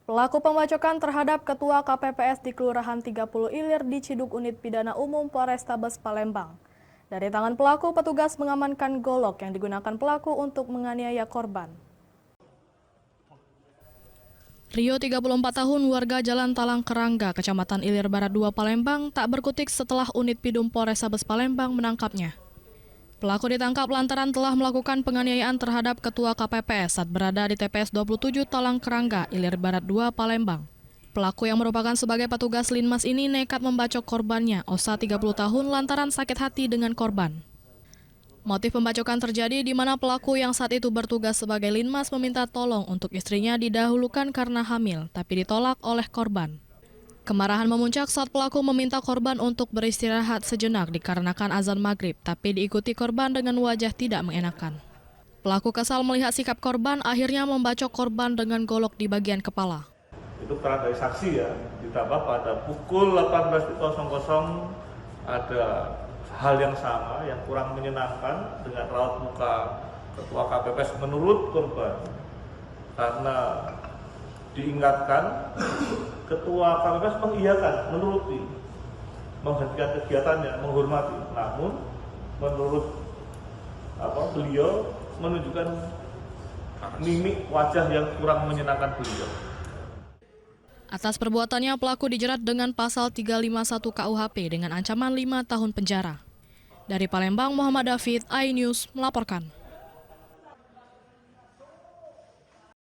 Pelaku pembacokan terhadap Ketua KPPS di Kelurahan 30 Ilir diciduk Unit Pidana Umum Polrestabes Palembang. Dari tangan pelaku, petugas mengamankan golok yang digunakan pelaku untuk menganiaya korban. Rio, 34 tahun, warga Jalan Talang Kerangga, Kecamatan Ilir Barat 2, Palembang, tak berkutik setelah Unit Pidum Polrestabes Palembang menangkapnya. Pelaku ditangkap lantaran telah melakukan penganiayaan terhadap Ketua KPPS saat berada di TPS 27 Talang Kerangga, Ilir Barat 2, Palembang. Pelaku yang merupakan sebagai petugas Linmas ini nekat membacok korbannya, Osa 30 tahun, lantaran sakit hati dengan korban. Motif pembacokan terjadi di mana pelaku yang saat itu bertugas sebagai Linmas meminta tolong untuk istrinya didahulukan karena hamil, tapi ditolak oleh korban. Kemarahan memuncak saat pelaku meminta korban untuk beristirahat sejenak dikarenakan azan maghrib, tapi diikuti korban dengan wajah tidak mengenakan. Pelaku kesal melihat sikap korban, akhirnya membacok korban dengan golok di bagian kepala. Itu keterangan dari saksi ya, ditambah pada pukul 18.00 ada hal yang sama yang kurang menyenangkan dengan raut muka Ketua KPPS menurut korban. Karena diingatkan, Ketua KPPS mengiyakan, menuruti, menghentikan kegiatannya, menghormati. Namun, menurut beliau menunjukkan mimik wajah yang kurang menyenangkan beliau. Atas perbuatannya, pelaku dijerat dengan pasal 351 KUHP dengan ancaman 5 tahun penjara. Dari Palembang, Muhammad David, iNews melaporkan.